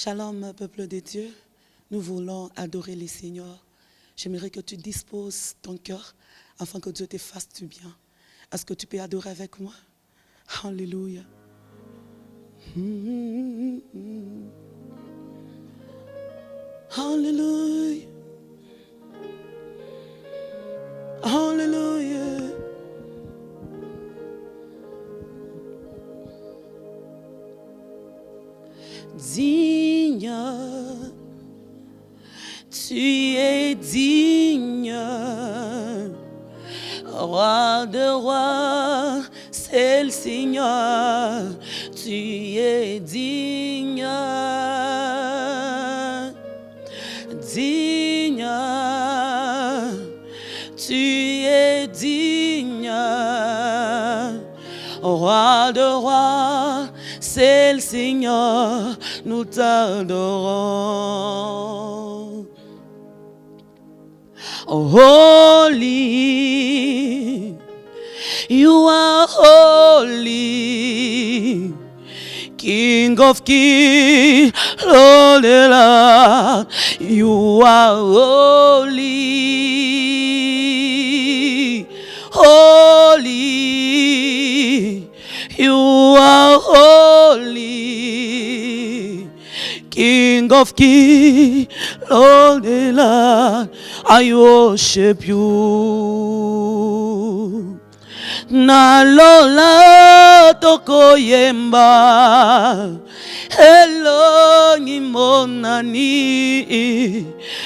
Shalom, peuple de Dieu. Nous voulons adorer le Seigneur. J'aimerais que tu disposes ton cœur afin que Dieu te fasse du bien. Est-ce que tu peux adorer avec moi? Alléluia. Alléluia. Alléluia. Digne, tu es digne, roi de rois, c'est le Seigneur, tu es digne, digne, tu es digne, roi de rois, c'est le Seigneur, nous t'adorons. Holy, you are holy, King of kings, Lord of lords, you are holy, holy, you are holy, King of kings, Lord of lords, I worship you. Nalola tokoyemba, hello ngimonani,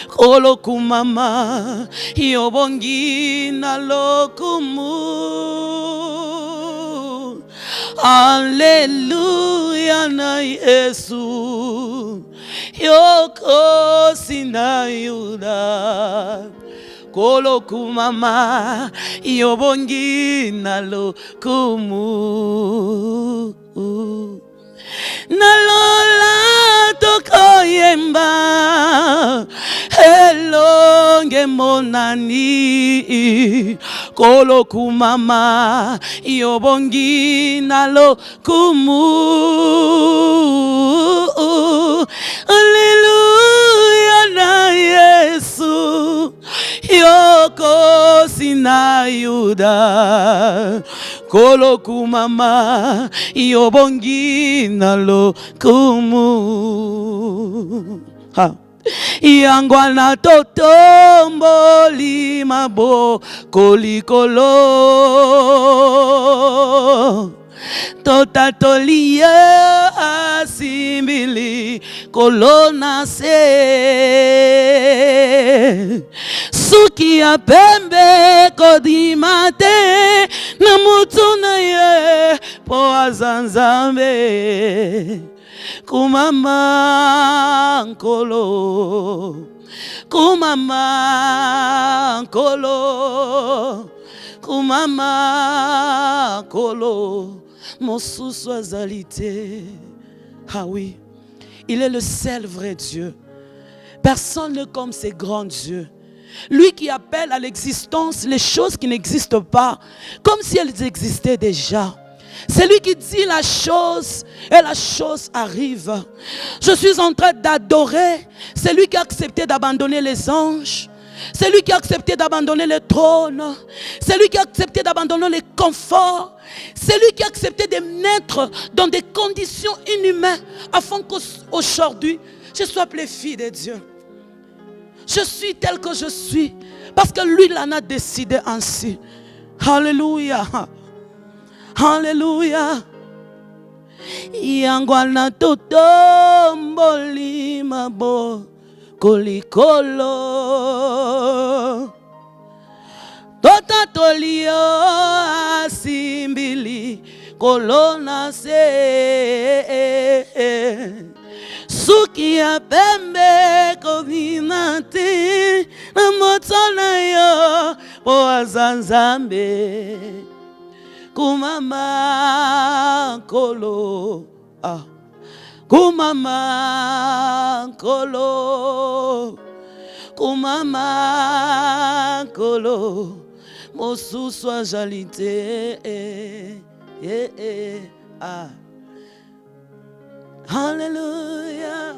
kolokumama, yobongi nalokumu. Hallelujah na Yesu, yoko sinayuda. Kolo kumama yobongi nalo kumu nalola tokoyemba elonge monani kolo kumama yobongi nalo kumu. Hallelujah na Yesu yoko sinayuda kolo kumama yobongi nalo kumu. Yangwana totomboli mabo kolikolo totatolia asimbili kolona se suki ya pembe kodimate na mutuna ye po azanzambe kumama nkolo kumama nkolo kumama nkolo mosusu azalite. Ah oui, il est le seul vrai Dieu. Personne n'est comme ces grands dieux. Lui qui appelle à l'existence les choses qui n'existent pas, comme si elles existaient déjà. C'est lui qui dit la chose et la chose arrive. Je suis en train d'adorer. C'est lui qui a accepté d'abandonner les anges. C'est lui qui a accepté d'abandonner le trône. C'est lui qui a accepté d'abandonner les conforts. C'est lui qui a accepté de naître dans des conditions inhumaines afin qu'aujourd'hui, je sois appelée fille de Dieu. Je suis tel que je suis parce que lui l'en a décidé ainsi. Alléluia. Alléluia. Yangwana totomboli mabo kolikolo totatolio asimbili kolona se suki ya pembe kovinate na motona yo po azanzambe kumama nkolo kumama nkolo kumama nkolo mosusu azalite Hallelujah.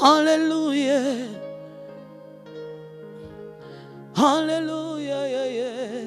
Alléluia. Alléluia. Yeah, yeah.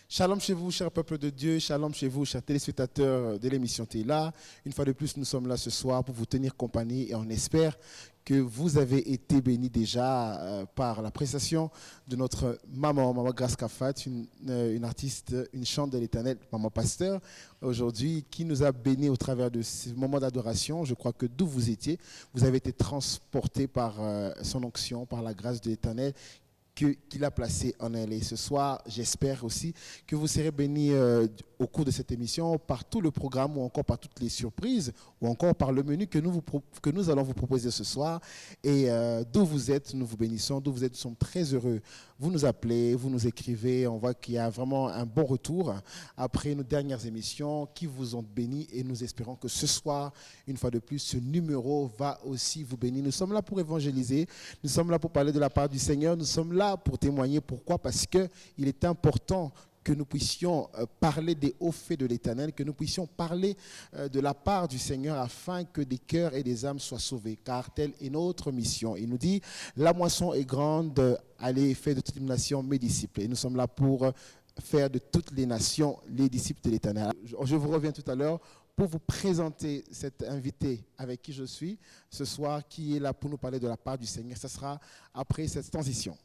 Shalom chez vous, cher peuple de Dieu. Shalom chez vous, chers téléspectateurs de l'émission Téla. Une fois de plus, nous sommes là ce soir pour vous tenir compagnie et on espère que vous avez été bénis déjà par la prestation de notre maman Grace Kafat, une artiste, une chante de l'Éternel, maman pasteur, aujourd'hui, qui nous a bénis au travers de ce moment d'adoration. Je crois que d'où vous étiez, vous avez été transportés par son onction, par la grâce de l'Éternel qu'il a placé en elle. Et ce soir, j'espère aussi que vous serez bénis au cours de cette émission par tout le programme ou encore par toutes les surprises ou encore par le menu que nous allons vous proposer ce soir. Et d'où vous êtes, nous vous bénissons. D'où vous êtes, nous sommes très heureux. Vous nous appelez, vous nous écrivez. On voit qu'il y a vraiment un bon retour après nos dernières émissions qui vous ont bénis et nous espérons que ce soir, une fois de plus, ce numéro va aussi vous bénir. Nous sommes là pour évangéliser. Nous sommes là pour parler de la part du Seigneur. Nous sommes là pour témoigner. Pourquoi? Parce qu'il est important que nous puissions parler des hauts faits de l'Éternel, que nous puissions parler de la part du Seigneur afin que des cœurs et des âmes soient sauvés, car telle est notre mission. Il nous dit, la moisson est grande, allez faire de toutes les nations mes disciples. Et nous sommes là pour faire de toutes les nations les disciples de l'Éternel. Je vous reviens tout à l'heure pour vous présenter cet invité avec qui je suis ce soir, qui est là pour nous parler de la part du Seigneur. Ce sera après cette transition.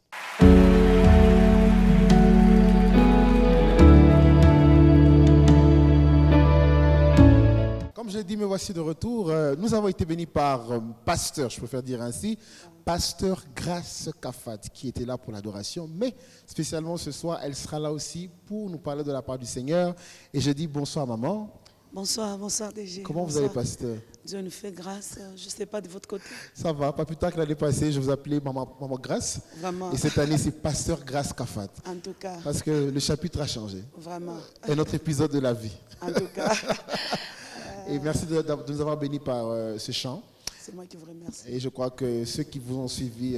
Comme je l'ai dit, me voici de retour. Nous avons été bénis par pasteur, je préfère dire ainsi, pasteur Grace Kafat, qui était là pour l'adoration. Mais spécialement ce soir, elle sera là aussi pour nous parler de la part du Seigneur. Et je dis bonsoir maman. Bonsoir, bonsoir DG. Comment bonsoir. Vous allez, pasteur? Dieu nous fait grâce. Je ne sais pas de votre côté. Ça va, pas plus tard que l'année passée, je vous appelais maman Grace. Vraiment. Et cette année, c'est pasteur Grace Kafat. En tout cas. Parce que le chapitre a changé. Vraiment. Et notre épisode de la vie. En tout cas. Et merci de nous avoir bénis par ce chant. C'est moi qui vous remercie. Et je crois que ceux qui vous ont suivi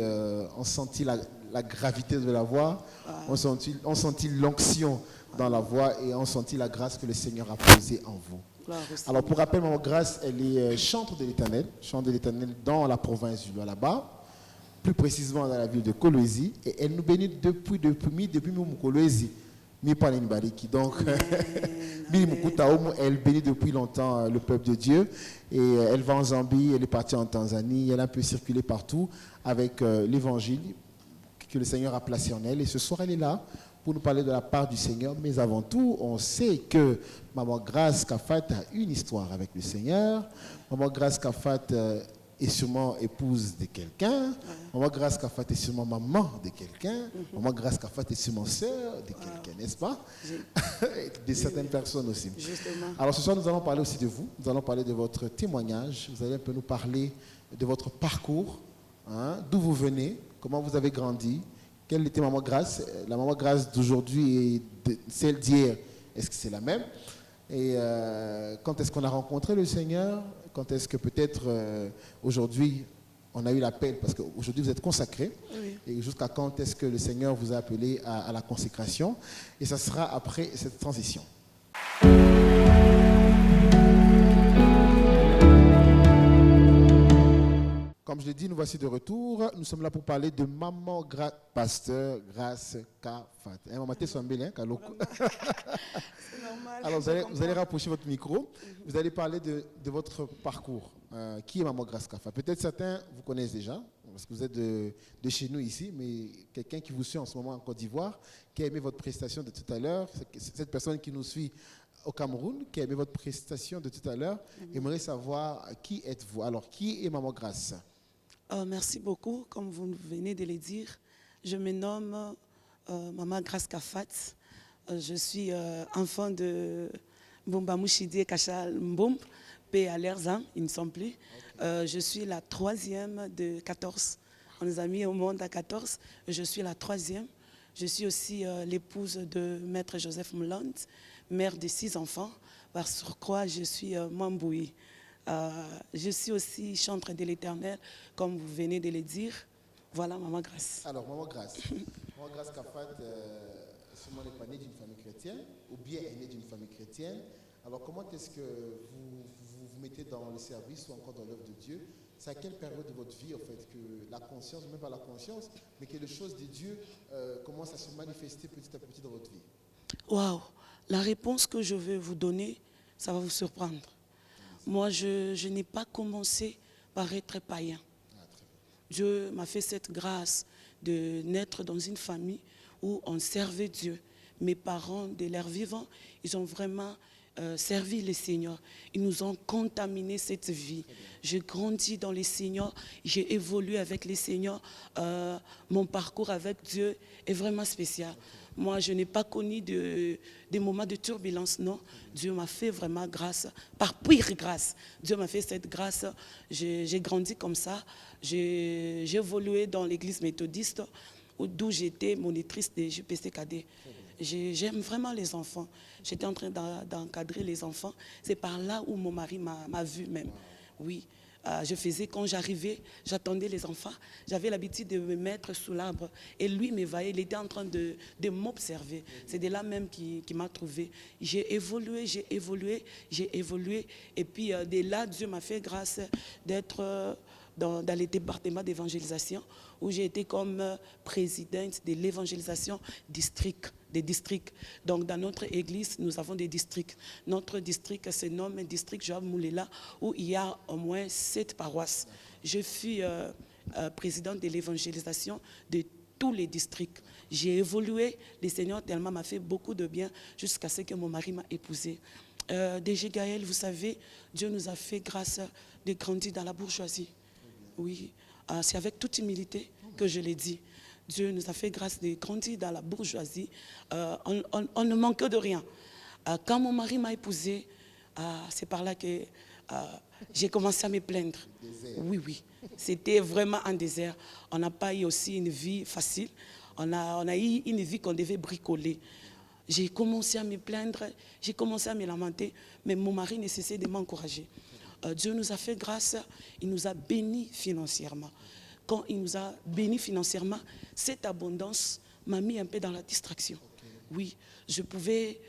ont senti la gravité de la voix, ont senti l'onction dans la voix et ont senti la grâce que le Seigneur a posée en vous. Alors pour rappel, maman Grace, elle est chantre de l'Éternel dans la province du Lualaba, plus précisément dans la ville de Kolwezi, et elle nous bénit depuis mon Kolwezi. Donc, elle bénit depuis longtemps le peuple de Dieu. Et elle va en Zambie, elle est partie en Tanzanie, elle a un peu circulé partout avec l'évangile que le Seigneur a placé en elle. Et ce soir, elle est là pour nous parler de la part du Seigneur. Mais avant tout, on sait que maman Grace Kafat a une histoire avec le Seigneur. Maman Grace Kafat est sûrement épouse de quelqu'un. Maman Grace Kafat est sûrement maman de quelqu'un. Maman Grace Kafat est sûrement sœur de quelqu'un, n'est-ce pas? De certaines personnes aussi. Justement. Alors ce soir, nous allons parler aussi de vous. Nous allons parler de votre témoignage. Vous allez un peu nous parler de votre parcours, d'où vous venez, comment vous avez grandi, quelle était maman Grace. La maman Grace d'aujourd'hui et celle d'hier, est-ce que c'est la même? Et quand est-ce qu'on a rencontré le Seigneur? Quand est-ce que peut-être aujourd'hui on a eu l'appel? Parce qu'aujourd'hui vous êtes consacré. Oui. Et jusqu'à quand est-ce que le Seigneur vous a appelé à la consécration? Et ça sera après cette transition. Comme je l'ai dit, nous voici de retour. Nous sommes là pour parler de maman pasteur Grace Kafat. Maman, tu es hein, Kaloko. C'est normal. Alors, vous allez rapprocher votre micro. Vous allez parler de votre parcours. Qui est maman Grace Kafat? Peut-être certains vous connaissent déjà, parce que vous êtes de chez nous ici, mais quelqu'un qui vous suit en ce moment en Côte d'Ivoire, qui a aimé votre prestation de tout à l'heure, cette personne qui nous suit au Cameroun, qui a aimé votre prestation de tout à l'heure, aimerait savoir qui êtes-vous. Alors, qui est maman Grace? Merci beaucoup. Comme vous venez de le dire, je me nomme maman Grace Kafat. Je suis enfant de Mbomba Mouchidi et Kachal Mbomb, paix à leurs âmes, ils ne sont plus. Je suis la troisième de 14. On nous a mis au monde à 14. Je suis la troisième. Je suis aussi l'épouse de Maître Joseph Mouland, mère de 6 enfants. Par surcroît, je suis Mamboui. Je suis aussi chantre de l'Éternel, comme vous venez de le dire. Voilà, maman Grace. Alors, maman Grace. Maman Grace Kafat, sûrement n'est pas né d'une famille chrétienne, ou bien est né d'une famille chrétienne. Alors comment est-ce que vous mettez dans le service ou encore dans l'œuvre de Dieu? C'est à quelle période de votre vie, en fait, que la conscience, même pas la conscience, mais que les choses de Dieu commencent à se manifester petit à petit dans votre vie? Waouh, la réponse que je vais vous donner, ça va vous surprendre. Moi, je n'ai pas commencé par être païen. Dieu m'a fait cette grâce de naître dans une famille où on servait Dieu. Mes parents, de leur vivant, ils ont vraiment servi le Seigneur. Ils nous ont contaminé cette vie. J'ai grandi dans les Seigneurs, j'ai évolué avec les Seigneurs. Mon parcours avec Dieu est vraiment spécial. Moi, je n'ai pas connu des moments de turbulence, non. Dieu m'a fait vraiment grâce, par pure grâce. Dieu m'a fait cette grâce. J'ai grandi comme ça. J'ai évolué dans l'église méthodiste, d'où j'étais monitrice des JPC-KD. J'aime vraiment les enfants. J'étais en train d'encadrer les enfants. C'est par là où mon mari m'a vu même. Oui. Je faisais, quand j'arrivais, j'attendais les enfants. J'avais l'habitude de me mettre sous l'arbre. Et lui m'éveillait, il était en train de m'observer. C'est de là même qu'il m'a trouvé. J'ai évolué. Et puis de là, Dieu m'a fait grâce d'être dans les départements d'évangélisation, où j'ai été comme présidente de l'évangélisation des districts. Donc dans notre église, nous avons des districts. Notre district se nomme district Joab Moulela, où il y a au moins 7 paroisses. Je suis présidente de l'évangélisation de tous les districts. J'ai évolué, le Seigneur tellement m'a fait beaucoup de bien jusqu'à ce que mon mari m'a épousée. DG Gaël, vous savez, Dieu nous a fait grâce de grandir dans la bourgeoisie. Oui, c'est avec toute humilité que je l'ai dit. Dieu nous a fait grâce de grandir dans la bourgeoisie. On ne manque de rien. Quand mon mari m'a épousée, c'est par là que j'ai commencé à me plaindre. Oui. C'était vraiment un désert. On n'a pas eu aussi une vie facile. On a eu une vie qu'on devait bricoler. J'ai commencé à me plaindre, j'ai commencé à me lamenter, mais mon mari ne cessait de m'encourager. Dieu nous a fait grâce, il nous a bénis financièrement. Quand il nous a bénis financièrement, cette abondance m'a mis un peu dans la distraction. Oui, je pouvais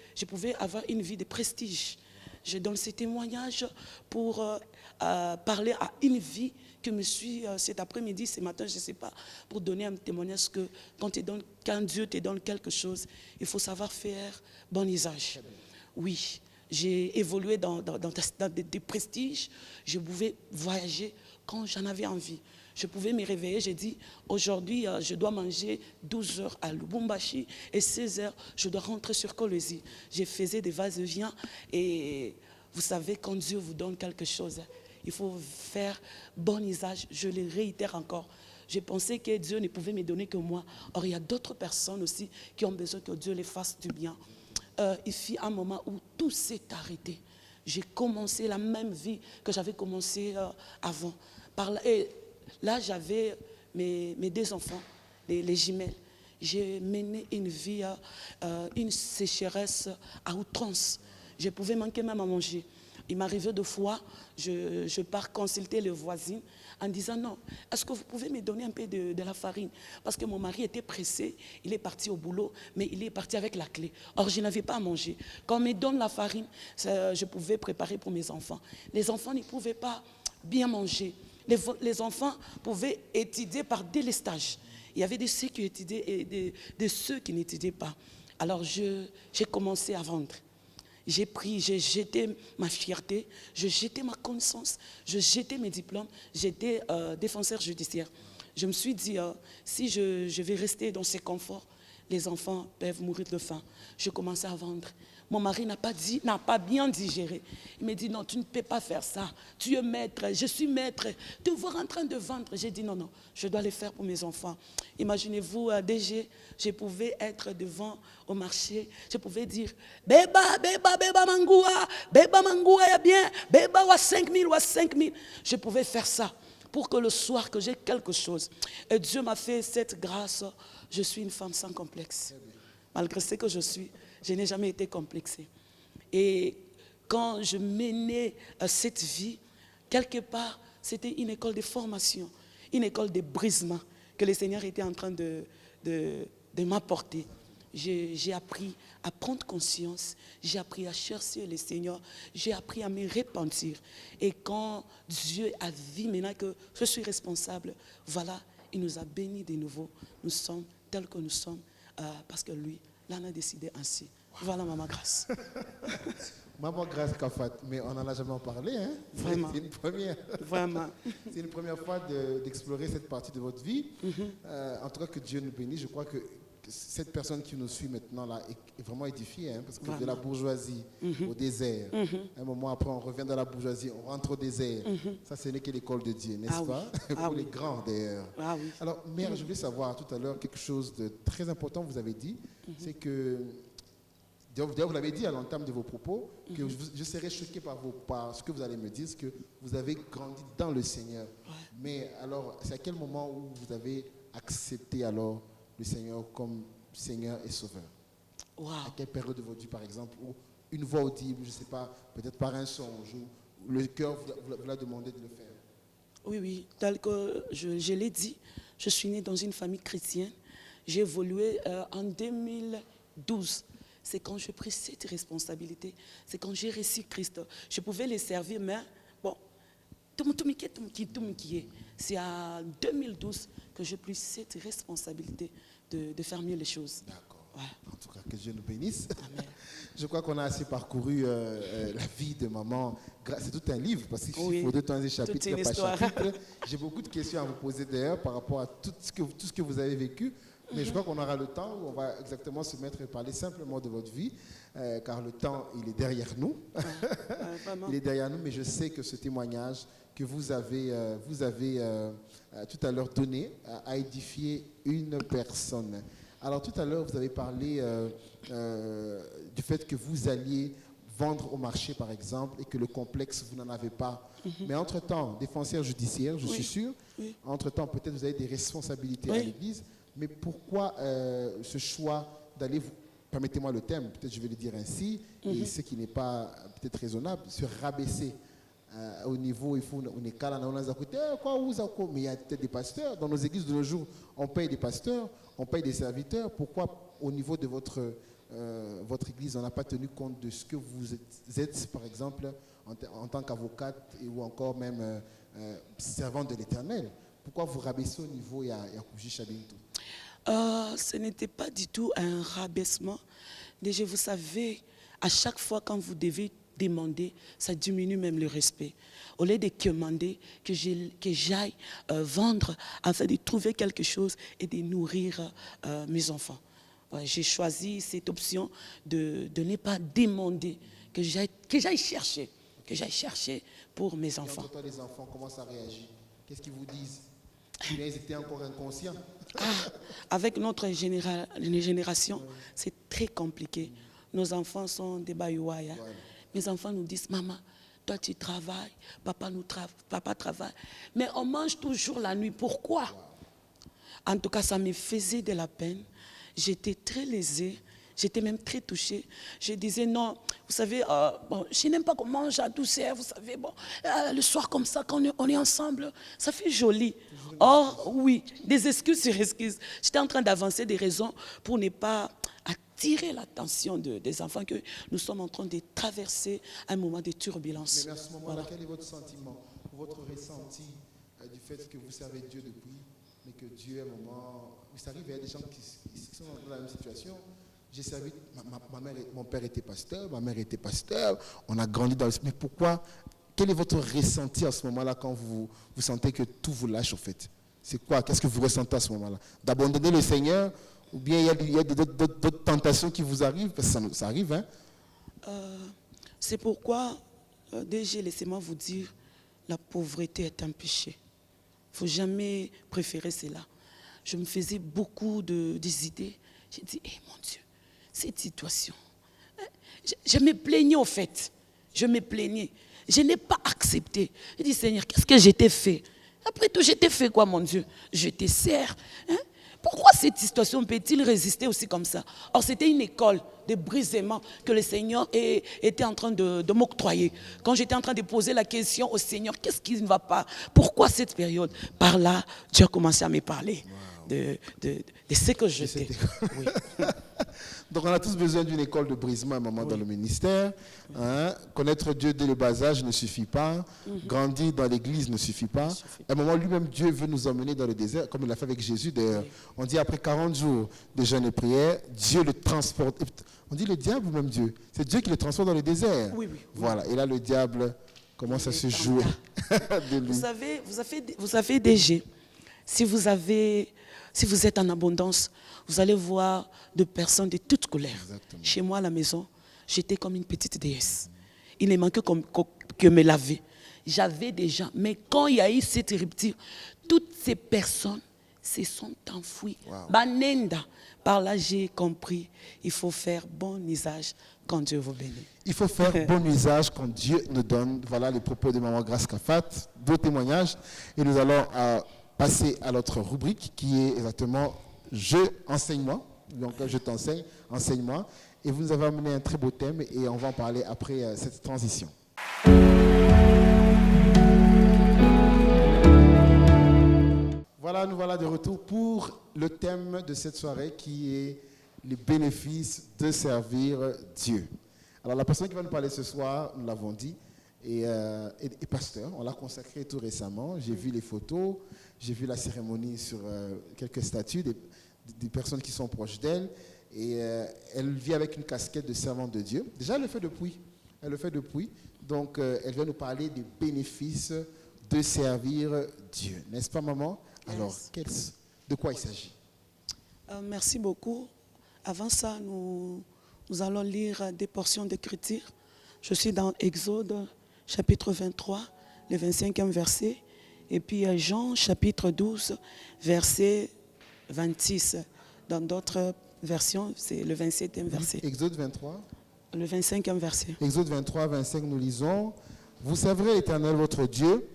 avoir une vie de prestige. Je donne ces témoignages pour parler à une vie que me suit cet après-midi, ce matin, je ne sais pas, pour donner un témoignage que quand Dieu te donne quelque chose, il faut savoir faire bon usage. Oui. J'ai évolué dans des prestiges. Je pouvais voyager quand j'en avais envie. Je pouvais me réveiller. J'ai dit, aujourd'hui, je dois manger 12 heures à Lubumbashi et 16 heures, je dois rentrer sur Kolwezi. Je faisais des va-et-vient. Et vous savez, quand Dieu vous donne quelque chose, il faut faire bon usage. Je le réitère encore. Je pensais que Dieu ne pouvait me donner que moi. Or, il y a d'autres personnes aussi qui ont besoin que Dieu les fasse du bien. Il fut un moment où tout s'est arrêté. J'ai commencé la même vie que j'avais commencé avant. Et là, j'avais mes 2 enfants, les jumelles. J'ai mené une vie, une sécheresse à outrance. Je pouvais manquer même à manger. Il m'arrivait 2 fois, je pars consulter les voisines en disant non, est-ce que vous pouvez me donner un peu de la farine? Parce que mon mari était pressé, il est parti au boulot, mais il est parti avec la clé. Or, je n'avais pas à manger. Quand on me donne la farine, je pouvais préparer pour mes enfants. Les enfants ne pouvaient pas bien manger. Les enfants pouvaient étudier par délestage. Il y avait de ceux qui étudiaient et de ceux qui n'étudiaient pas. Alors, j'ai commencé à vendre. J'ai jeté ma fierté, j'ai jeté ma connaissance, j'ai jeté mes diplômes, j'étais défenseur judiciaire. Je me suis dit, si je vais rester dans ces conforts, les enfants peuvent mourir de faim. Je commençais à vendre. Mon mari n'a pas bien digéré. Il m'a dit, non, tu ne peux pas faire ça. Tu es maître, je suis maître. Te voir en train de vendre. J'ai dit, non, je dois le faire pour mes enfants. Imaginez-vous, DG, je pouvais être devant au marché. Je pouvais dire, Beba Mangoua, ya bien. Beba, wa 5 000. Je pouvais faire ça pour que le soir, que j'ai quelque chose. Et Dieu m'a fait cette grâce. Je suis une femme sans complexe. Malgré ce que je suis, je n'ai jamais été complexée. Et quand je menais cette vie, quelque part, c'était une école de formation, une école de brisement que le Seigneur était en train de m'apporter. j'ai appris à prendre conscience, j'ai appris à chercher le Seigneur, j'ai appris à me repentir. Et quand Dieu a vu maintenant que je suis responsable, voilà, il nous a bénis de nouveau. Nous sommes tels que nous sommes parce que lui, là, on a décidé ainsi. Voilà, Maman Grâce. Maman Grâce Kafat, mais on n'en a jamais parlé, hein? Vraiment. C'est une première. Vraiment. C'est une première fois d'explorer cette partie de votre vie. En tout cas, que Dieu nous bénisse. Je crois que cette personne qui nous suit maintenant là est vraiment édifiée, hein, parce que de la bourgeoisie au désert, un moment après on revient dans la bourgeoisie, on rentre au désert. Ça, ce n'est que l'école de Dieu, n'est-ce pas? Pour les grands d'ailleurs. Oui. Alors, Mère, je voulais savoir tout à l'heure quelque chose de très important, vous avez dit, c'est que, d'ailleurs vous l'avez dit à l'entame de vos propos, que je serais choqué par ce que vous allez me dire, que vous avez grandi dans le Seigneur. Mais alors, c'est à quel moment où vous avez accepté alors le Seigneur comme Seigneur et Sauveur? À quelle période de votre vie, par exemple, où une voix audible, je ne sais pas, peut-être par un songe, où le cœur vous l'a demandé de le faire? Oui, tel que je l'ai dit, je suis née dans une famille chrétienne. J'ai évolué en 2012. C'est quand j'ai pris cette responsabilité, c'est quand j'ai reçu Christ. Je pouvais les servir, mais bon, c'est en 2012 que j'ai pris cette responsabilité de faire mieux les choses. D'accord. En tout cas, que Dieu nous bénisse. Amen. Je crois qu'on a assez parcouru la vie de maman. C'est tout un livre, parce qu'il faut 2 temps et chapitres, il n'y a pas chapitre. J'ai beaucoup de questions à vous poser d'ailleurs par rapport à tout ce que vous avez vécu. Mais je crois qu'on aura le temps où on va exactement se mettre et parler simplement de votre vie, car le temps, il est derrière nous. Il est derrière nous, mais je sais que ce témoignage que vous avez tout à l'heure donné a édifié une personne. Alors tout à l'heure, vous avez parlé du fait que vous alliez vendre au marché, par exemple, et que le complexe, vous n'en avez pas. Mais entre-temps, défenseur judiciaire, je suis sûr, entre-temps, peut-être vous avez des responsabilités à l'Église. Mais pourquoi ce choix d'aller, permettez-moi le terme, peut-être je vais le dire ainsi, et ce qui n'est pas peut-être raisonnable, se rabaisser au niveau, il faut, on est calme, on a écouté, mais il y a peut-être des pasteurs. Dans nos églises de nos jours, on paye des pasteurs, on paye des serviteurs. Pourquoi au niveau de votre église, on n'a pas tenu compte de ce que vous êtes par exemple, en tant qu'avocate ou encore même servante de l'Éternel? Pourquoi vous rabaissez au niveau Yakouji Chabintou? Ce n'était pas du tout un rabaissement. Déjà, vous savez, à chaque fois quand vous devez demander, ça diminue même le respect. Au lieu de demander que j'aille vendre afin de trouver quelque chose et de nourrir mes enfants. J'ai choisi cette option de ne pas demander, que j'aille chercher pour mes enfants. Et les enfants, comment ça réagit? Qu'est-ce qu'ils vous disent? Ils étaient encore inconscients. Avec notre génération, c'est très compliqué. Nos enfants sont des baïouaya. Mes enfants nous disent, maman, toi tu travailles, papa travaille. Mais on mange toujours la nuit. Pourquoi? En tout cas, ça me faisait de la peine. J'étais très lésée. J'étais même très touchée. Je disais, non, vous savez, je n'aime pas qu'on mange à douceur, vous savez, le soir comme ça, quand on est ensemble, ça fait joli. Or, oui, des excuses sur excuses. J'étais en train d'avancer des raisons pour ne pas attirer l'attention des enfants que nous sommes en train de traverser un moment de turbulence. Mais à ce moment-là, quel est votre sentiment, votre ressenti du fait que vous servez Dieu depuis, mais que Dieu, à un moment, vous arrive, il y a des gens qui sont dans la même situation. J'ai servi, mon père était pasteur, ma mère était pasteur, on a grandi dans le... Mais pourquoi? Quel est votre ressenti à ce moment-là quand vous sentez que tout vous lâche au fait? C'est quoi? Qu'est-ce que vous ressentez à ce moment-là? D'abandonner le Seigneur? Ou bien il y a d'autres tentations qui vous arrivent? Parce que ça arrive, hein? C'est pourquoi, déjà, laissez-moi vous dire, la pauvreté est un péché. Il ne faut jamais préférer cela. Je me faisais beaucoup des idées. J'ai dit, mon Dieu, cette situation. Je me plaignais au fait. Je me plaignais. Je n'ai pas accepté. Je dis, Seigneur, qu'est-ce que j'ai fait? Après tout, j'ai fait quoi, mon Dieu? Je te sers. Pourquoi cette situation peut-il résister aussi comme ça? Or, c'était une école de brisement que le Seigneur était en train de m'octroyer. Quand j'étais en train de poser la question au Seigneur, qu'est-ce qui ne va pas? Pourquoi cette période? Par là, Dieu a commencé à me parler de ce que j'étais. Oui. Donc, on a tous besoin d'une école de brisement à un moment dans le ministère. Hein. Connaître Dieu dès le bas âge ne suffit pas. Grandir dans l'église ne suffit pas. À un moment, lui-même, Dieu veut nous emmener dans le désert, comme il l'a fait avec Jésus. D'ailleurs, on dit après 40 jours de jeûne et prière, Dieu le transporte. On dit le diable ou même Dieu? C'est Dieu qui le transporte dans le désert. Oui, oui. Voilà. Et là, le diable commence à se jouer de lui. Vous savez DG, si vous êtes en abondance, vous allez voir de personnes de toutes couleurs. Exactement. Chez moi à la maison, j'étais comme une petite déesse. Il ne manquait que me laver. J'avais des gens, mais quand il y a eu cette rupture, toutes ces personnes se sont enfouies. Wow. Banenda. Par là, j'ai compris, il faut faire bon usage quand Dieu vous bénit. Il faut faire bon usage quand Dieu nous donne. Voilà les propos de Maman Grace Kafat, deux témoignages. Et nous allons passer à notre rubrique qui est exactement « Je enseigne-moi ». Donc, je t'enseigne, enseigne-moi. Et vous nous avez amené un très beau thème et on va en parler après cette transition. Voilà, nous voilà de retour pour le thème de cette soirée qui est les bénéfices de servir Dieu. Alors la personne qui va nous parler ce soir, nous l'avons dit, est pasteur. On l'a consacré tout récemment. J'ai vu les photos, j'ai vu la cérémonie sur quelques statues des personnes qui sont proches d'elle. Et elle vit avec une casquette de servante de Dieu. Déjà, elle le fait depuis. Donc, elle va nous parler des bénéfices de servir Dieu. N'est-ce pas, maman? Alors, de quoi il s'agit? Merci beaucoup. Avant ça, nous allons lire des portions d'écriture. Je suis dans Exode, chapitre 23, le 25e verset. Et puis Jean, chapitre 12, verset 26. Dans d'autres versions, c'est le 27e verset. Exode 23. Le 25e verset. Exode 23, 25, nous lisons. Vous servirez l'Éternel votre Dieu,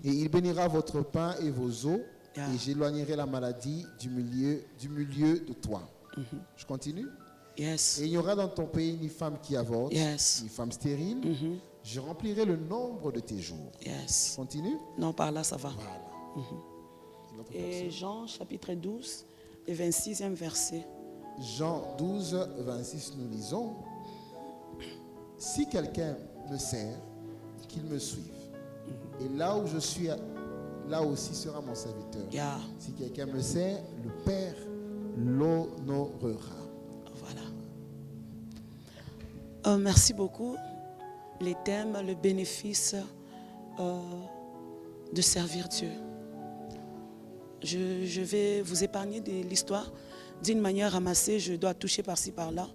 et il bénira votre pain et vos eaux, et j'éloignerai la maladie du milieu de toi. Je continue? Yes. Et il n'y aura dans ton pays ni femme qui avorte, ni femme stérile. Je remplirai le nombre de tes jours. Yes. Je continue? Non, par là, ça va. Voilà. Et Jean, chapitre 12, le 26e verset. Jean 12, 26, nous lisons. Si quelqu'un me sert, qu'il me suive. Et là où je suis, là aussi sera mon serviteur. Si quelqu'un me sert, le Père l'honorera. Voilà. Merci beaucoup. Les thèmes, le bénéfice de servir Dieu. Je vais vous épargner de l'histoire d'une manière ramassée. Je dois toucher par-ci, par-là.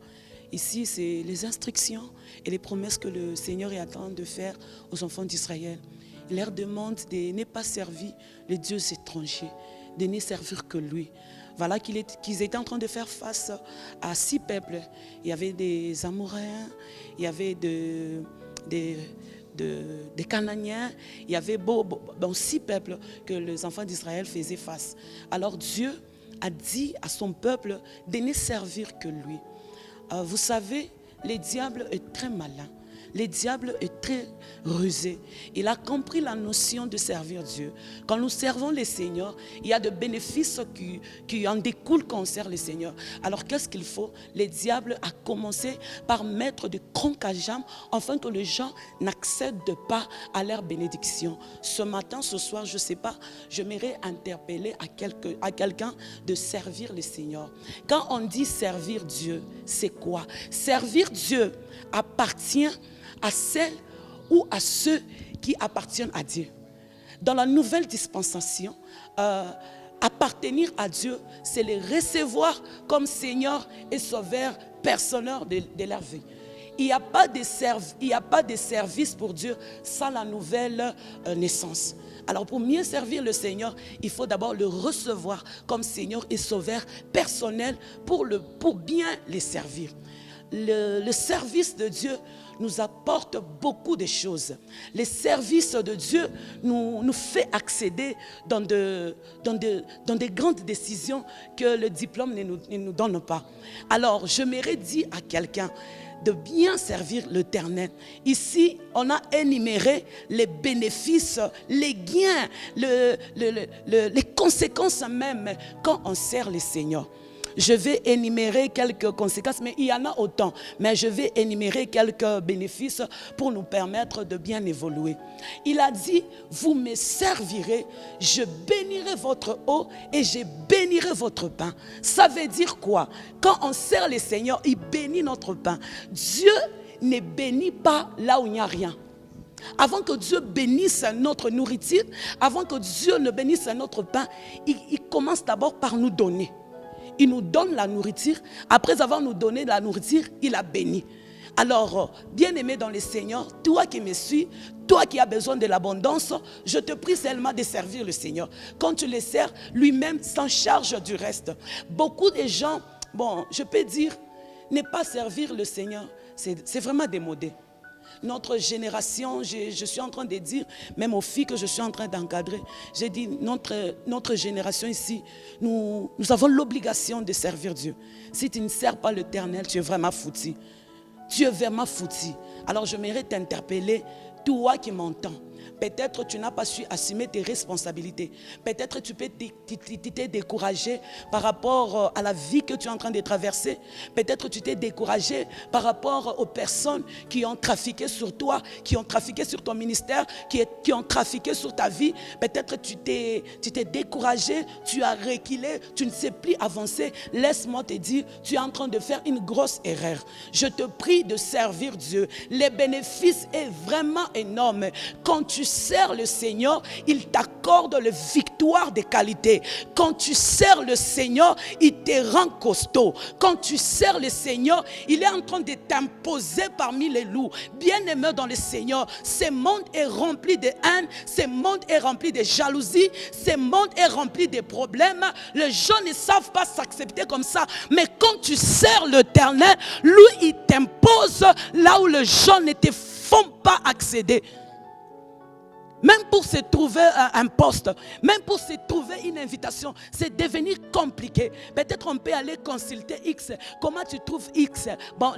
Ici, c'est les instructions et les promesses que le Seigneur est en train de faire aux enfants d'Israël. Il leur demande de ne pas servir les dieux étrangers, de ne servir que lui. Voilà qu'ils étaient en train de faire face à 6 peuples. Il y avait des Amoréens, il y avait des Cananéens, il y avait 6 peuples que les enfants d'Israël faisaient face. Alors Dieu a dit à son peuple de ne servir que lui. Vous savez, le diable est très malin. Le diable est très rusé. Il a compris la notion de servir Dieu. Quand nous servons le Seigneur, il y a des bénéfices qui en découlent quand on sert le Seigneur. Alors qu'est-ce qu'il faut? Le diable a commencé par mettre des crocs à jambes afin que les gens n'accèdent pas à leur bénédiction. Ce matin, ce soir, je ne sais pas, j'aimerais interpeller à quelqu'un de servir le Seigneur. Quand on dit servir Dieu, c'est quoi? Servir Dieu appartient à celles ou à ceux qui appartiennent à Dieu. Dans la nouvelle dispensation, appartenir à Dieu, c'est le recevoir comme Seigneur et Sauveur personnel de leur vie. Il n'y a pas de service pour Dieu sans la nouvelle naissance. Alors pour mieux servir le Seigneur, il faut d'abord le recevoir comme Seigneur et Sauveur personnel pour bien le servir. Le service de Dieu nous apporte beaucoup de choses. Le service de Dieu nous fait accéder dans de grandes décisions que le diplôme ne nous donne pas. Alors, je m'aurais dit à quelqu'un de bien servir l'Éternel. Ici, on a énuméré les bénéfices, les gains, les conséquences même quand on sert le Seigneur. je vais énumérer quelques conséquences, mais il y en a autant. Mais je vais énumérer quelques bénéfices pour nous permettre de bien évoluer. Il a dit, vous me servirez, je bénirai votre eau et je bénirai votre pain. Ça veut dire quoi? Quand on sert le Seigneur, il bénit notre pain. Dieu ne bénit pas là où il n'y a rien. Avant que Dieu bénisse notre nourriture, avant que Dieu ne bénisse notre pain, il commence d'abord par nous donner. Il nous donne la nourriture. Après avoir nous donné la nourriture, il a béni. Alors, bien-aimé dans le Seigneur, toi qui me suis, toi qui as besoin de l'abondance, je te prie seulement de servir le Seigneur. Quand tu le sers, lui-même s'en charge du reste. Beaucoup de gens, je peux dire, ne pas servir le Seigneur, c'est vraiment démodé. Notre génération, je suis en train de dire, même aux filles que je suis en train d'encadrer, j'ai dit, notre génération ici, nous avons l'obligation de servir Dieu. Si tu ne sers pas l'Éternel, tu es vraiment foutu. Tu es vraiment foutu. Alors je mérite t'interpeller, toi qui m'entends. Peut-être tu n'as pas su assumer tes responsabilités. Peut-être tu peux t'es découragé par rapport à la vie que tu es en train de traverser. Peut-être tu t'es découragé par rapport aux personnes qui ont trafiqué sur toi, qui ont trafiqué sur ton ministère, qui ont trafiqué sur ta vie. Peut-être tu t'es découragé, tu as reculé, tu ne sais plus avancer. Laisse-moi te dire, tu es en train de faire une grosse erreur. Je te prie de servir Dieu. Les bénéfices est vraiment énorme. Quand tu sers le Seigneur, il t'accorde les victoires de qualité. Quand tu sers le Seigneur, il te rend costaud. Quand tu sers le Seigneur, il est en train de t'imposer parmi les loups. Bien-aimé dans le Seigneur, ce monde est rempli de haine, ce monde est rempli de jalousie, ce monde est rempli de problèmes. Les gens ne savent pas s'accepter comme ça. Mais quand tu sers l'Éternel, lui, il t'impose là où les gens ne te font pas accéder. Même pour se trouver un poste, même pour se trouver une invitation, c'est devenu compliqué. Peut-être on peut aller consulter X. Comment tu trouves X?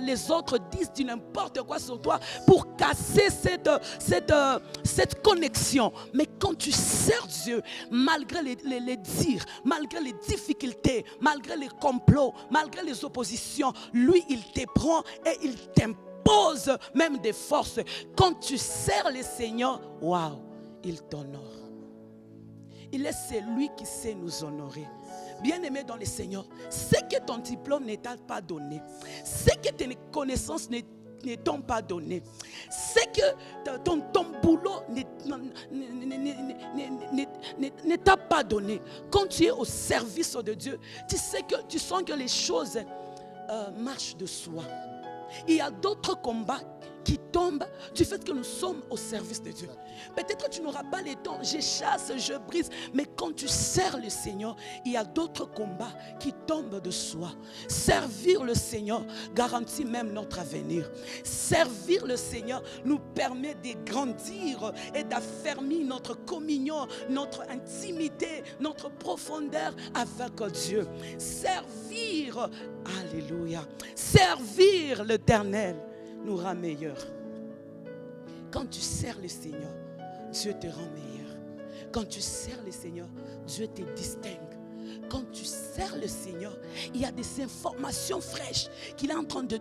Les autres disent du n'importe quoi sur toi pour casser cette connexion. Mais quand tu sers Dieu, malgré les dires, malgré les difficultés, malgré les complots, malgré les oppositions, lui, il te prend et il t'impose même des forces. Quand tu sers le Seigneur, waouh! Il t'honore. Il est celui qui sait nous honorer. Bien-aimé dans le Seigneur, c'est que ton diplôme ne t'a pas donné, c'est que tes connaissances ne t'ont pas donné, c'est que ton boulot ne t'a pas donné. Quand tu es au service de Dieu, tu sens que les choses marchent de soi. Il y a d'autres combats qui tombent du fait que nous sommes au service de Dieu. Peut-être tu n'auras pas le temps, je chasse, je brise, mais quand tu sers le Seigneur, il y a d'autres combats qui tombent de soi. Servir le Seigneur garantit même notre avenir. Servir le Seigneur nous permet de grandir et d'affermir notre communion, notre intimité, notre profondeur avec Dieu. Servir, alléluia, servir l'Éternel nous rend meilleur. Quand tu sers le Seigneur, Dieu te rend meilleur. Quand tu sers le Seigneur, Dieu te distingue. Quand tu sers le Seigneur, il y a des informations fraîches qu'il est en train de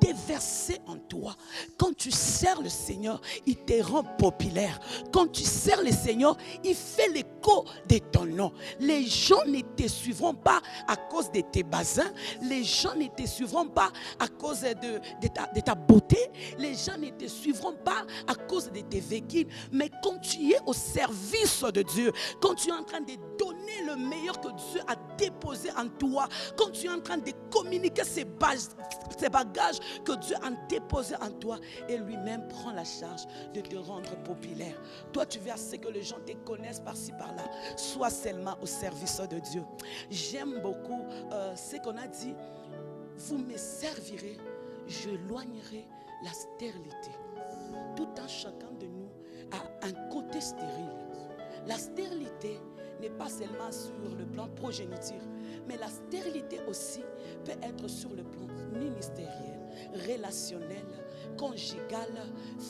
déverser en toi. Quand tu sers le Seigneur, il te rend populaire. Quand tu sers le Seigneur, il fait l'écho de ton nom. Les gens ne te suivront pas à cause de tes basins. Les gens ne te suivront pas à cause de ta beauté. Les gens ne te suivront pas à cause de tes véhicules. Mais quand tu es au service de Dieu, quand tu es en train de donner le meilleur que Dieu a déposé en toi, quand tu es en train de communiquer ces bagages que Dieu a déposés en toi, et lui-même prend la charge de te rendre populaire. Toi, tu veux assez que les gens te connaissent par-ci, par-là. Sois seulement au service de Dieu. J'aime beaucoup ce qu'on a dit. Vous me servirez, je éloignerai la stérilité. Tout un chacun de nous a un côté stérile. La stérilité n'est pas seulement sur le plan progéniture, mais la stérilité aussi peut être sur le plan ministériel, relationnel, conjugal,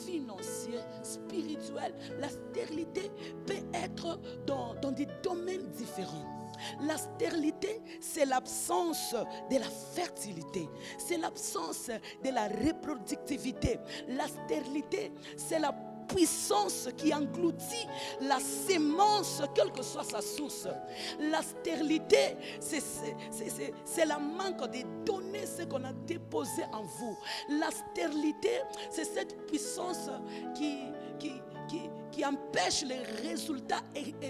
financier, spirituel. La stérilité peut être dans des domaines différents. La stérilité, c'est l'absence de la fertilité. C'est l'absence de la reproductivité. La stérilité, c'est la puissance qui engloutit la sémence, quelle que soit sa source. La stérilité, c'est la manque de donner ce qu'on a déposé en vous. La stérilité, c'est cette puissance qui empêche les résultats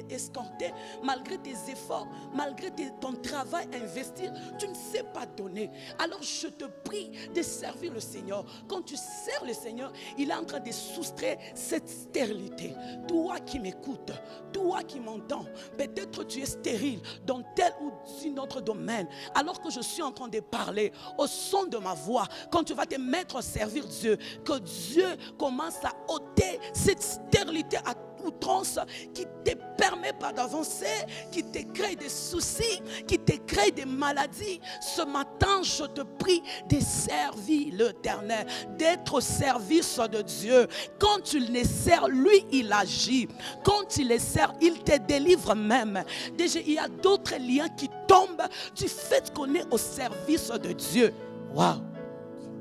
escomptés. Malgré tes efforts, malgré ton travail investi, tu ne sais pas donner. Alors je te prie de servir le Seigneur. Quand tu sers le Seigneur, il est en train de soustraire cette stérilité. Toi qui m'écoutes, toi qui m'entends, peut-être tu es stérile dans tel ou un autre domaine. Alors que je suis en train de parler au son de ma voix, quand tu vas te mettre à servir Dieu, que Dieu commence à ôter cette stérilité à outrance qui ne te permet pas d'avancer, qui te crée des soucis, qui te crée des maladies. Ce matin, je te prie de servir l'Éternel, d'être au service de Dieu. Quand tu le sers, lui, il agit. Quand tu le sers, il te délivre même. Déjà, il y a d'autres liens qui tombent du fait qu'on est au service de Dieu. Waouh!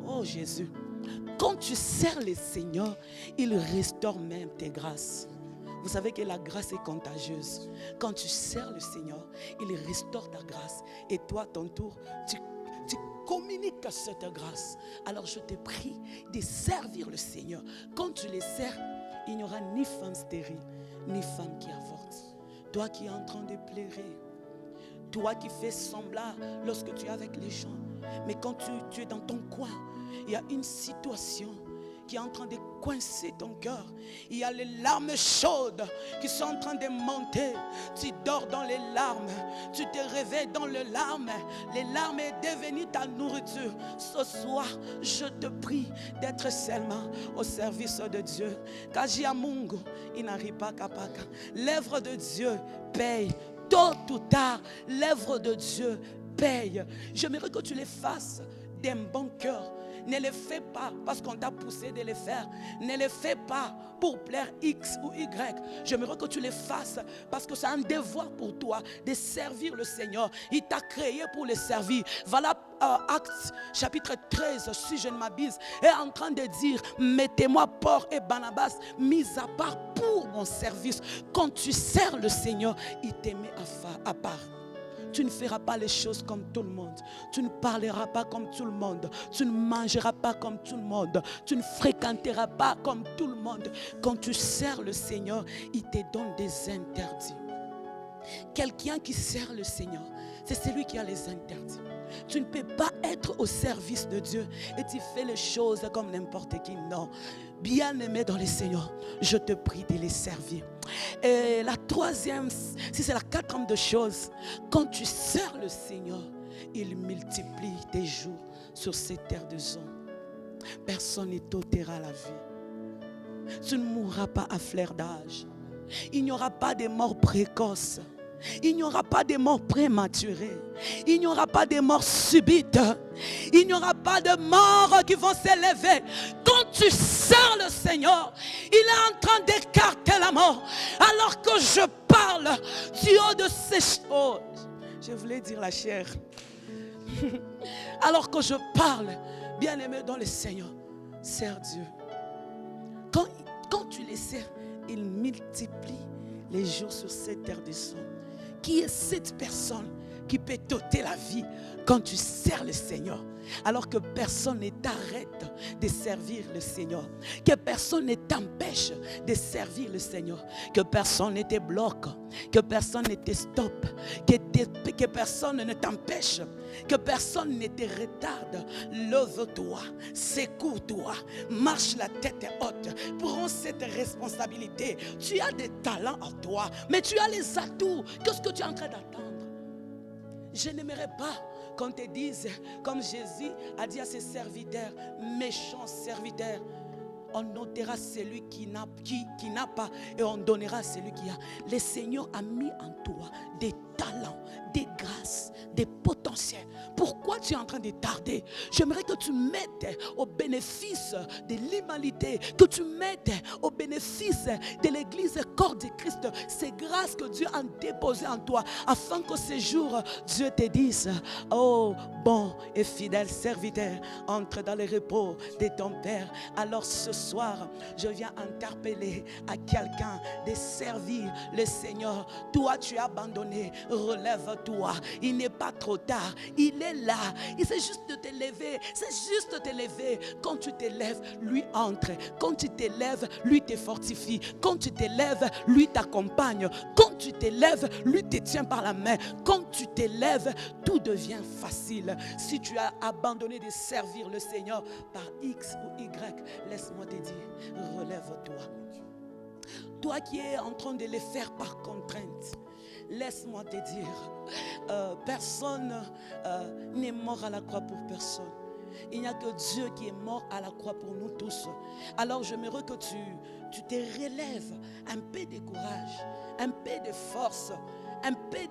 Oh Jésus! Quand tu sers le Seigneur, il restaure même tes grâces. Vous savez que la grâce est contagieuse. Quand tu sers le Seigneur, il restaure ta grâce. Et toi, à ton tour, tu communiques cette grâce. Alors je te prie de servir le Seigneur. Quand tu les sers, il n'y aura ni femme stérile, ni femme qui avorte. Toi qui es en train de pleurer, toi qui fais semblant lorsque tu es avec les gens, mais quand tu es dans ton coin, il y a une situation qui est en train de coincer ton cœur. Il y a les larmes chaudes qui sont en train de monter. Tu dors dans les larmes. Tu te réveilles dans les larmes. Les larmes est devenue ta nourriture. Ce soir, je te prie d'être seulement au service de Dieu. Kajia Mungu, inaripa kapaka. L'œuvre de Dieu paye. Tôt ou tard, l'œuvre de Dieu paye. J'aimerais que tu les fasses d'un bon cœur. Ne le fais pas parce qu'on t'a poussé de le faire. Ne le fais pas pour plaire X ou Y. J'aimerais que tu le fasses parce que c'est un devoir pour toi de servir le Seigneur. Il t'a créé pour le servir. Voilà Actes chapitre 13, si je ne m'abuse, est en train de dire: mettez-moi Paul et Barnabas mis à part pour mon service. Quand tu sers le Seigneur, il te met à part. Tu ne feras pas les choses comme tout le monde. Tu ne parleras pas comme tout le monde. Tu ne mangeras pas comme tout le monde. Tu ne fréquenteras pas comme tout le monde. Quand tu sers le Seigneur, il te donne des interdits. Quelqu'un qui sert le Seigneur, c'est celui qui a les interdits. Tu ne peux pas être au service de Dieu et tu fais les choses comme n'importe qui. Non. Bien-aimé dans le Seigneur, je te prie de les servir. Et la troisième, si c'est la quatrième de choses, quand tu sers le Seigneur, il multiplie tes jours sur cette terre de zone. Personne ne t'ôtera la vie. Tu ne mourras pas à fleur d'âge. Il n'y aura pas de mort précoce. Il n'y aura pas de mort prématurée. Il n'y aura pas de mort subite. Il n'y aura pas de morts qui vont s'élever. Quand tu sers le Seigneur, il est en train d'écarter la mort. Alors que je parle du haut de ces choses. Je voulais dire la chair. Alors que je parle, bien-aimé dans le Seigneur, sers Dieu. Quand tu les sers, il multiplie les jours sur cette terre de sang. Qui est cette personne qui peut t'ôter la vie quand tu sers le Seigneur? Alors que personne ne t'arrête de servir le Seigneur. Que personne ne t'empêche de servir le Seigneur. Que personne ne te bloque. Que personne ne te stoppe. Que personne ne t'empêche. Que personne ne te retarde. Lève-toi, secoue-toi, marche la tête haute. Prends cette responsabilité. Tu as des talents en toi, mais tu as les atouts. Qu'est-ce que tu es en train d'attendre? Je n'aimerais pas qu'on te dise, comme Jésus a dit à ses serviteurs, méchants serviteurs, on notera celui qui n'a pas et on donnera à celui qui a. Le Seigneur a mis en toi des talents, des grâces, des potentiels. Pourquoi tu es en train de tarder? J'aimerais que tu mettes au bénéfice de l'humanité, que tu mettes au bénéfice de l'église corps de Christ ces grâces que Dieu a déposées en toi, afin que ce jour Dieu te dise: oh bon et fidèle serviteur, entre dans le repos de ton Père. Alors ce soir, je viens interpeller à quelqu'un de servir le Seigneur. Toi, tu as abandonné, relève-toi. Il n'est pas trop tard. Il est là. Il c'est juste de te lever. C'est juste de te lever. Quand tu te lèves, lui entre. Quand tu te lèves, lui te fortifie. Quand tu te lèves, lui t'accompagne. Quand tu te lèves, lui te tient par la main. Quand tu te lèves, tout devient facile. Si tu as abandonné de servir le Seigneur par X ou Y, laisse-moi te dire, relève-toi. Toi qui es en train de les faire par contrainte, laisse-moi te dire, personne n'est mort à la croix pour personne. Il n'y a que Dieu qui est mort à la croix pour nous tous. Alors j'aimerais que tu te relèves un peu de courage, un peu de force, un peu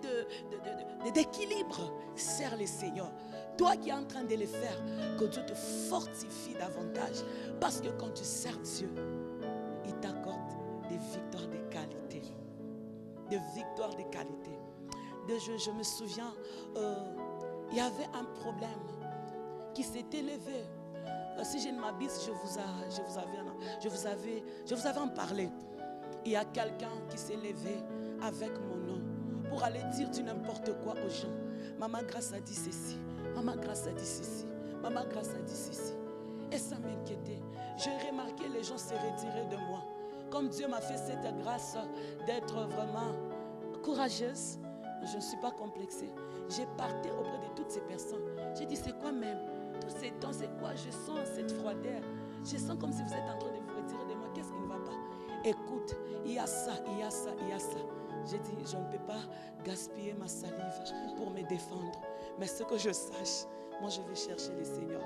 d'équilibre. Serre le Seigneur. Toi qui es en train de le faire, que Dieu te fortifie davantage. Parce que quand tu sers Dieu, il t'accorde des victoires de qualité. Des victoires de qualité. Je me souviens, il y avait un problème qui s'était élevé. Si je ne m'abuse, je vous avais en parlé. Il y a quelqu'un qui s'est levé avec mon nom pour aller dire du n'importe quoi aux gens. Maman Grâce a dit ceci. Maman Grâce a dit ceci. Maman Grâce a dit ceci. Et ça m'inquiétait. J'ai remarqué les gens se retirer de moi. Comme Dieu m'a fait cette grâce d'être vraiment courageuse, je ne suis pas complexée. J'ai parté auprès de toutes ces personnes. J'ai dit, c'est quoi même? Tous ces temps, c'est quoi? Je sens cette froideur. Je sens comme si vous êtes en train de vous retirer de moi. Qu'est-ce qui ne va pas? Écoute, il y a ça, il y a ça, il y a ça. J'ai dit, je ne peux pas gaspiller ma salive pour me défendre. Mais ce que je sache, moi je vais chercher le Seigneur.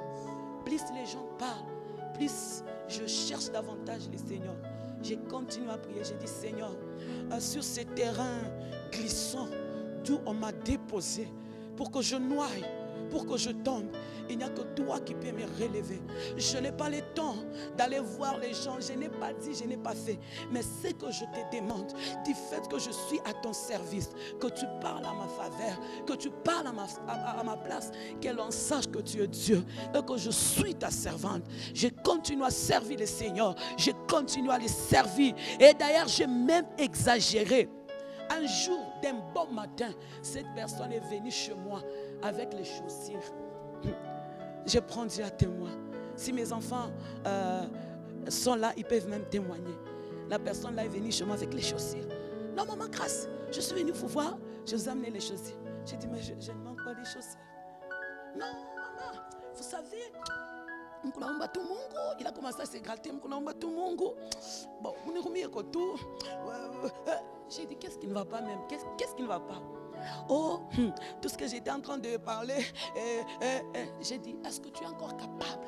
Plus les gens parlent, plus je cherche davantage le Seigneur. J'ai continué à prier. J'ai dit, Seigneur, sur ce terrain glissant d'où on m'a déposé pour que je noie, pour que je tombe, il n'y a que toi qui peux me relever. Je n'ai pas le temps d'aller voir les gens. Je n'ai pas dit, je n'ai pas fait. Mais ce que je te demande, du fait que je suis à ton service, que tu parles à ma faveur, que tu parles à ma place, que l'on sache que tu es Dieu et que je suis ta servante. Je continue à servir le Seigneur. Je continue à le servir. Et d'ailleurs, j'ai même exagéré. Un jour, d'un bon matin, cette personne est venue chez moi avec les chaussures. Je prends Dieu à témoin. Si mes enfants sont là, ils peuvent même témoigner. La personne là est venue chez moi avec les chaussures. Non, maman Grâce, je suis venue vous voir, je vous ai amené les chaussures. J'ai dit, mais je ne manque pas des chaussures. Non, maman, vous savez, il a commencé à se gratter. Bon, j'ai dit, qu'est-ce qui ne va pas même? Qu'est-ce qui ne va pas? Oh, tout ce que j'étais en train de parler, j'ai dit, est-ce que tu es encore capable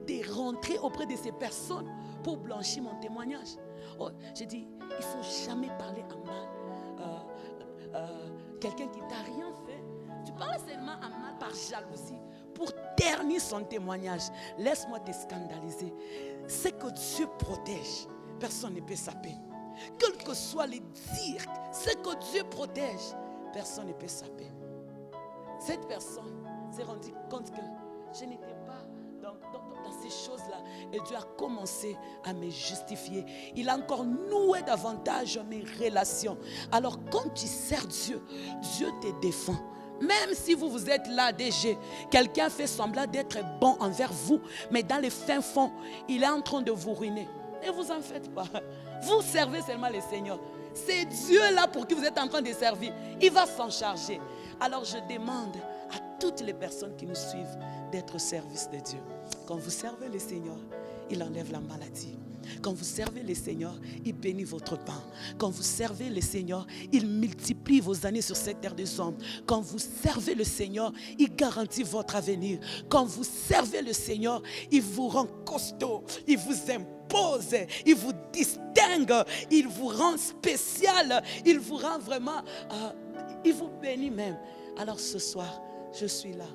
de rentrer auprès de ces personnes pour blanchir mon témoignage? Oh, j'ai dit, il ne faut jamais parler en mal. Quelqu'un qui ne t'a rien fait, tu parles seulement en mal par jalousie pour ternir son témoignage. Laisse-moi te scandaliser. C'est que Dieu protège, personne ne peut saper. Quel que soit les dires, c'est que Dieu protège, personne ne peut saper. Cette personne s'est rendue compte que je n'étais pas dans ces choses-là. Et Dieu a commencé à me justifier. Il a encore noué davantage mes relations. Alors quand tu sers Dieu, Dieu te défend. Même si vous êtes là, DG, quelqu'un fait semblant d'être bon envers vous, mais dans les fins fonds, il est en train de vous ruiner. Ne vous en faites pas. Vous servez seulement le Seigneur. C'est Dieu là pour qui vous êtes en train de servir. Il va s'en charger. Alors je demande à toutes les personnes qui nous suivent d'être au service de Dieu. Quand vous servez le Seigneur, il enlève la maladie. Quand vous servez le Seigneur, il bénit votre pain. Quand vous servez le Seigneur, il multiplie vos années sur cette terre des hommes. Quand vous servez le Seigneur, il garantit votre avenir. Quand vous servez le Seigneur, il vous rend costaud, il vous impose, il vous distingue, il vous rend spécial, il vous rend vraiment, il vous bénit même. Alors ce soir, je suis là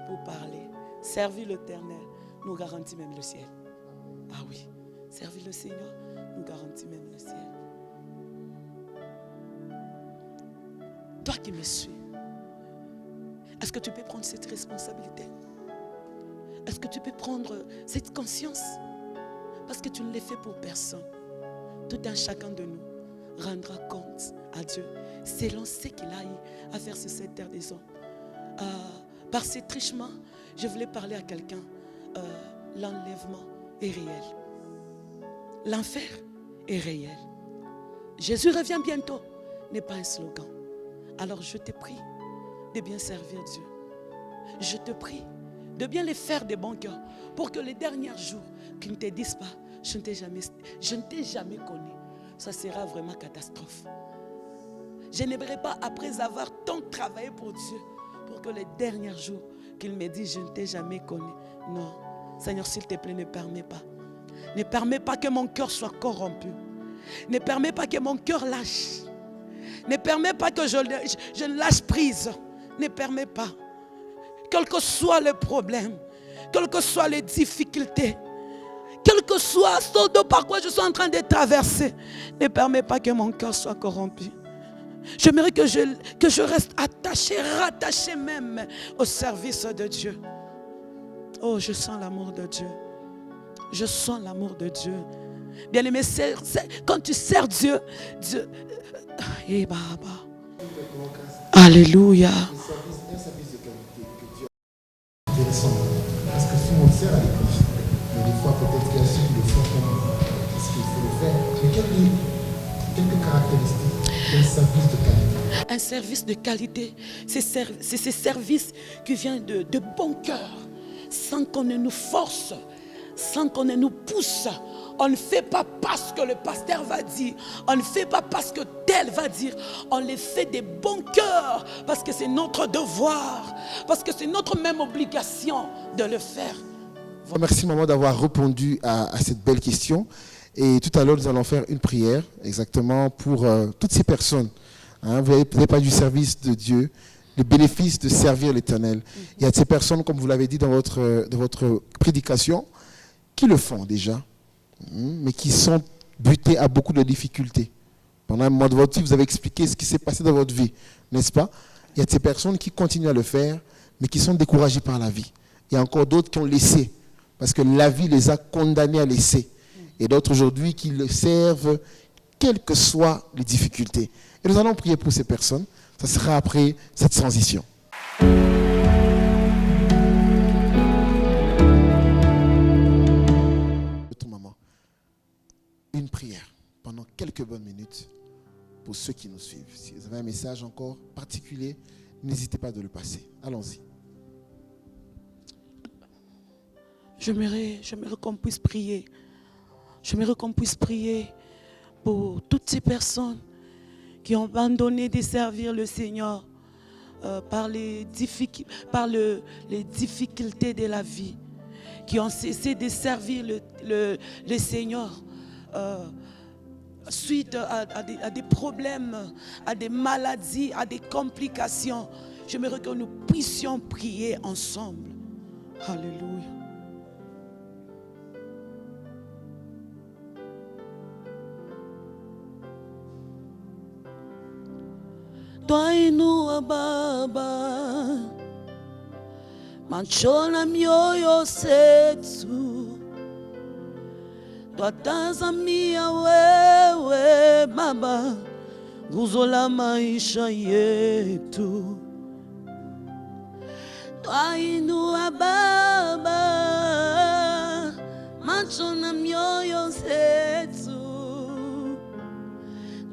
pour parler. Servir l'Éternel nous garantit même le ciel. Ah oui, servir le Seigneur nous garantit même le ciel. Toi qui me suis, est-ce que tu peux prendre cette responsabilité? Est-ce que tu peux prendre cette conscience? Parce que tu ne l'as fait pour personne. Tout un chacun de nous rendra compte à Dieu selon ce qu'il a eu à faire sur cette terre des hommes. Par ces trichements, je voulais parler à quelqu'un. L'enlèvement est réel. L'enfer est réel. Jésus revient bientôt n'est pas un slogan. Alors je te prie de bien servir Dieu. Je te prie de bien les faire de bon cœur pour que les derniers jours qu'ils ne te disent pas, je ne t'ai jamais connu. Ça sera vraiment catastrophe. Je n'aimerais pas, après avoir tant travaillé pour Dieu, pour que les derniers jours qu'ils me disent, je ne t'ai jamais connu. Non, Seigneur, s'il te plaît, ne permets pas. Ne permets pas que mon cœur soit corrompu. Ne permets pas que mon cœur lâche. Ne permets pas que je lâche prise. Ne permets pas. Quel que soit le problème, quelles que soient les difficultés, quel que soit ce par quoi je suis en train de traverser, ne permets pas que mon cœur soit corrompu. J'aimerais que je reste attaché, rattaché même au service de Dieu. Oh, je sens l'amour de Dieu. Je sens l'amour de Dieu. Bien-aimé, quand tu sers Dieu, eh Baba. Alléluia. Un service de qualité que Dieu a intéressant. Parce que si on sert à l'église, mais des fois peut-être qu'il y a ceux qui le font comme ce qu'il faut le faire. Mais quelques caractéristiques d'un service de qualité. Un service de qualité, c'est ce service qui vient de bon cœur, sans qu'on ne nous force, sans qu'on ne nous pousse. On ne fait pas parce que le pasteur va dire. On ne fait pas parce que tel va dire. On le fait de bon cœur parce que c'est notre devoir, parce que c'est notre même obligation de le faire. Merci maman d'avoir répondu à cette belle question. Et tout à l'heure, nous allons faire une prière exactement pour toutes ces personnes. Hein, vous n'avez pas du service de Dieu, le bénéfice de servir l'Éternel. Il y a de ces personnes, comme vous l'avez dit dans votre prédication, qui le font déjà, mais qui sont butés à beaucoup de difficultés. Pendant un moment de votre vie, vous avez expliqué ce qui s'est passé dans votre vie, n'est-ce pas? Il y a de ces personnes qui continuent à le faire, mais qui sont découragées par la vie. Il y a encore d'autres qui ont laissé, parce que la vie les a condamnés à laisser. Et d'autres aujourd'hui qui le servent, quelles que soient les difficultés. Et nous allons prier pour ces personnes. Ça sera après cette transition. Maman, une prière pendant quelques bonnes minutes pour ceux qui nous suivent. Si vous avez un message encore particulier, n'hésitez pas de le passer. Allons-y. J'aimerais qu'on puisse prier. J'aimerais qu'on puisse prier pour toutes ces personnes qui ont abandonné de servir le Seigneur par les difficultés de la vie, qui ont cessé de servir le Seigneur suite à des problèmes, à des maladies, à des complications. J'aimerais que nous puissions prier ensemble. Alléluia. Twainua Baba, macho na mioyo zetu, twatazamia wewe Baba, nguzo la maisha yetu. Twainua Baba, macho na mioyo zetu,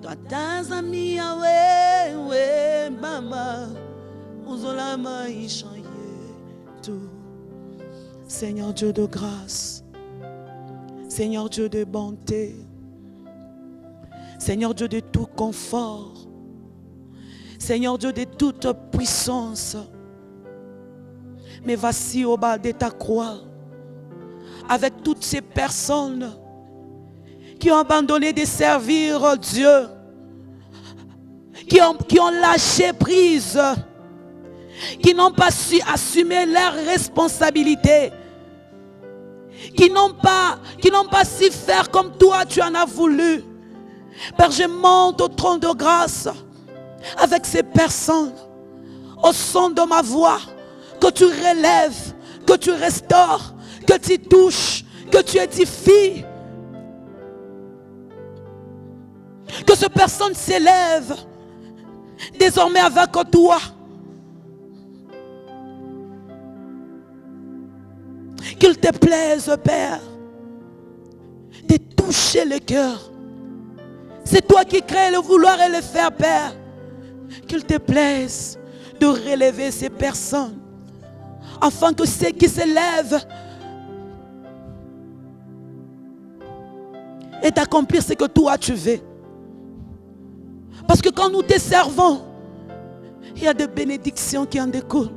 twatazamia wewe Baba, nguzo la maisha yetu. Seigneur Dieu de grâce, Seigneur Dieu de bonté, Seigneur Dieu de tout confort, Seigneur Dieu de toute puissance, mais voici au bas de ta croix, avec toutes ces personnes qui ont abandonné de servir Dieu, qui ont lâché prise, qui n'ont pas su assumer leurs responsabilités, qui n'ont pas su faire comme toi tu en as voulu. Père, je monte au trône de grâce avec ces personnes, au son de ma voix, que tu relèves, que tu restaures, que tu touches, que tu édifies. Que ces personnes s'élèvent désormais avec toi. Qu'il te plaise, Père, de toucher le cœur. C'est toi qui crées le vouloir et le faire, Père. Qu'il te plaise de relever ces personnes, afin que ceux qui s'élèvent et d'accomplir ce que toi tu veux. Parce que quand nous te servons, il y a des bénédictions qui en découlent.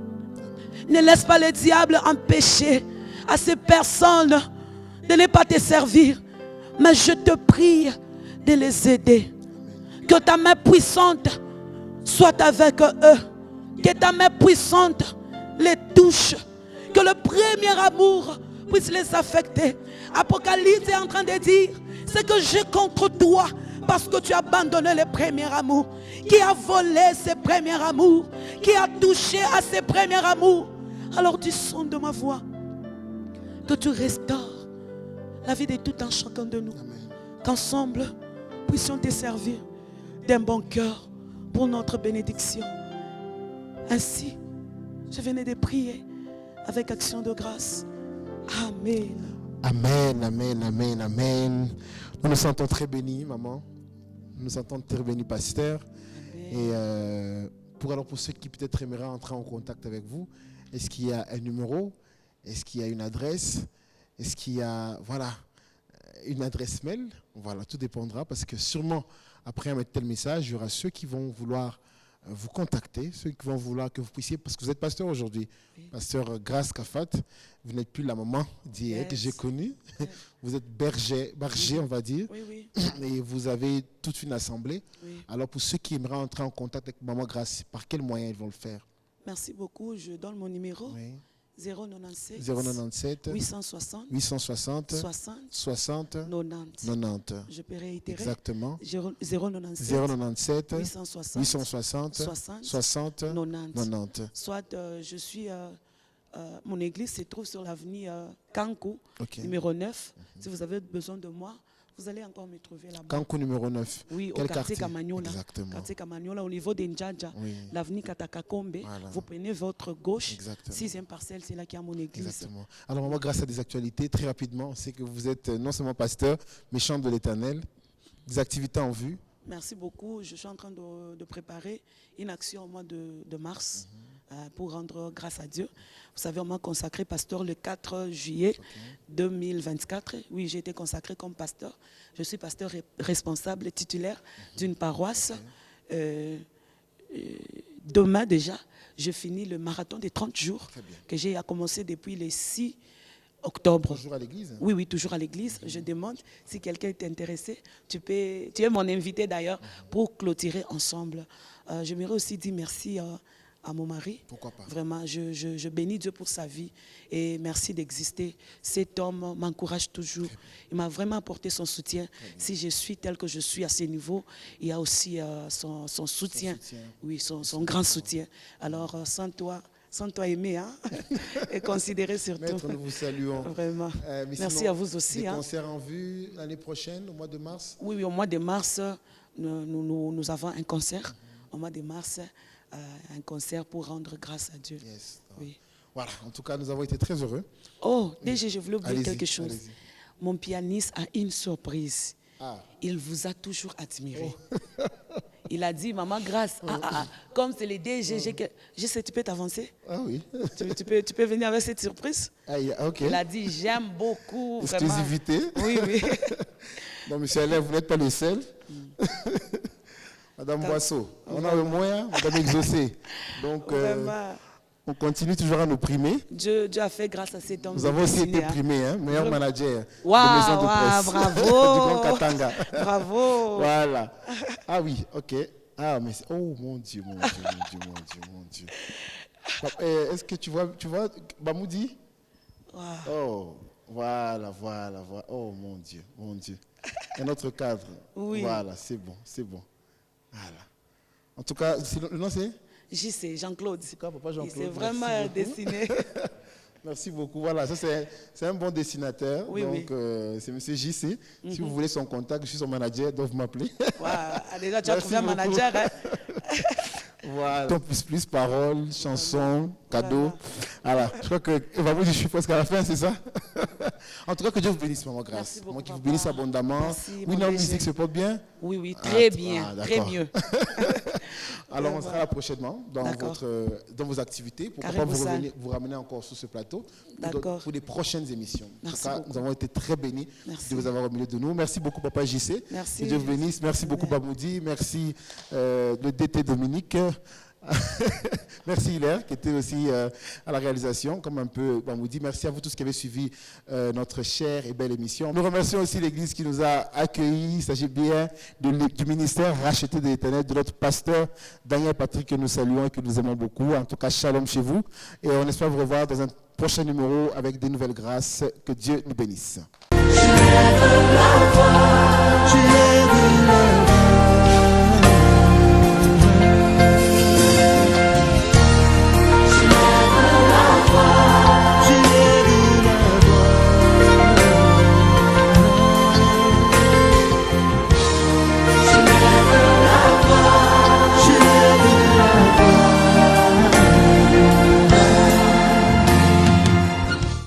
Ne laisse pas le diable empêcher à ces personnes de ne pas te servir. Mais je te prie de les aider. Que ta main puissante soit avec eux. Que ta main puissante les touche. Que le premier amour puisse les affecter. Apocalypse est en train de dire, c'est que j'ai contre toi parce que tu as abandonné le premier amour. Qui a volé ce premier amour? Qui a touché à ce premier amour? Alors du son de ma voix, que tu restaures la vie de tout un chacun de nous. Qu'ensemble, puissions te servir d'un bon cœur pour notre bénédiction. Ainsi, je venais de prier avec action de grâce. Amen. Amen, amen, amen, amen. Nous nous sentons très bénis, maman. Nous nous sentons très bénis, pasteur. Amen. Et pour ceux qui peut-être aimeraient entrer en contact avec vous, est-ce qu'il y a un numéro? Est-ce qu'il y a une adresse? Est-ce qu'il y a une adresse mail? Voilà, tout dépendra parce que sûrement, après un tel message, il y aura ceux qui vont vouloir vous contacter, ceux qui vont vouloir que vous puissiez, parce que vous êtes pasteur aujourd'hui, oui. Pasteur Grace Kafat, vous n'êtes plus la maman d'hier que j'ai connue, vous êtes berger, on va dire, oui. Et vous avez toute une assemblée. Oui. Alors pour ceux qui aimeraient entrer en contact avec maman Grace, par quels moyens ils vont le faire? Merci beaucoup, je donne mon numéro. Oui. 097 860 60 90. Je peux réitérer. Exactement. 097 860 60 90. Soit je suis, mon église se trouve sur l'avenue Kankou, numéro 9. Si vous avez besoin de moi, vous allez encore me trouver là-bas. Kankou numéro 9. Oui, au quartier Kamagnola. Exactement. Quartier Kamagnola, au niveau d'Indjadja, l'avenue Katakakombe. Voilà. Vous prenez votre gauche. Exactement. 6e parcelle, c'est là qu'il y a mon église. Exactement. Alors, maman, grâce à des actualités, très rapidement, on sait que vous êtes non seulement pasteur, mais chambre de l'Éternel. Des activités en vue. Merci beaucoup. Je suis en train de préparer une action au mois de mars pour rendre grâce à Dieu. Vous savez, on m'a consacré pasteur le 4 juillet 2024. Oui, j'ai été consacré comme pasteur. Je suis pasteur responsable titulaire d'une paroisse. Demain déjà, je finis le marathon des 30 jours que j'ai commencé depuis le 6 octobre. Toujours à l'église? Oui, toujours à l'église. Je demande si quelqu'un est intéressé. Tu es mon invité d'ailleurs pour clôturer ensemble. J'aimerais aussi dire merci à mon mari. Pourquoi pas? Vraiment, je bénis Dieu pour sa vie et merci d'exister. Cet homme m'encourage toujours. Il m'a vraiment apporté son soutien. Si je suis tel que je suis à ce niveau, il y a aussi son soutien. Oui, son grand soutien. Alors, sans toi aimer, hein? Et considérer surtout. Maître, nous vous saluons. Vraiment. Merci à vous aussi. Des concerts en vue l'année prochaine, au mois de mars? Oui, au mois de mars, nous avons un concert. Au mois de mars, un concert pour rendre grâce à Dieu. Yes. Oui. Voilà, en tout cas, nous avons été très heureux. Oh, déjà, je voulais oublier quelque chose. Mon pianiste a une surprise. Il vous a toujours admiré. Oh. Il a dit, maman, grâce. Comme c'est les DG, je sais, tu peux t'avancer? Ah oui. tu peux venir avec cette surprise? Okay. Il a dit, j'aime beaucoup. Exclusivité. Vraiment. Oui. Bon, monsieur Alain, vous n'êtes pas le seul. Madame Boisseau, on a le moyen, Madame Exaucé. Donc, on continue toujours à nous primer. Dieu a fait grâce à cet homme. Nous avons aussi été primés, meilleur manager de maison de presse. Bravo. Du Grand Katanga. Bravo. Voilà. Ah oui, ok. Ah, mais oh mon Dieu. Est-ce que tu vois Bamoudi? Wow. Oh, voilà. Oh mon Dieu. Un autre cadre. Oui. Voilà, c'est bon. Voilà. En tout cas, le nom c'est JC, Jean-Claude. En tout cas, papa Jean-Claude. Il s'est vraiment dessiné. Merci beaucoup. Voilà, ça c'est un bon dessinateur. Oui, donc, c'est monsieur JC. Si vous voulez son contact, je suis son manager, donc vous m'appeler. Wow. Déjà, tu as trouvé un manager. Hein? Voilà. Plus paroles, chansons, cadeaux. Voilà. Je crois que je suis presque à la fin, c'est ça? En tout cas, que Dieu vous bénisse, maman Grâce. Merci beaucoup, Moi qui vous papa. bénisse abondamment. Merci, oui, mon la léger. musique se porte bien? Oui, très bien, d'accord. très mieux. Alors, on sera là prochainement dans vos activités. Pourquoi pas vous ramener encore sur ce plateau pour des prochaines émissions. Merci en tout cas, nous avons été très bénis Merci. de vous avoir au milieu de nous. Merci beaucoup, Papa JC. Merci. Que Dieu vous bénisse. Merci beaucoup, Bamoudi. Merci, le DT Dominique. Merci Hilaire qui était aussi à la réalisation, comme un peu Bamoudi. Merci à vous tous qui avez suivi notre chère et belle émission. Nous remercions aussi l'Église qui nous a accueillis. Il s'agit bien du ministère racheté de l'Éternel, de notre pasteur Daniel Patrick que nous saluons et que nous aimons beaucoup. En tout cas, shalom chez vous. Et on espère vous revoir dans un prochain numéro avec des nouvelles grâces. Que Dieu nous bénisse. Je lève la voix.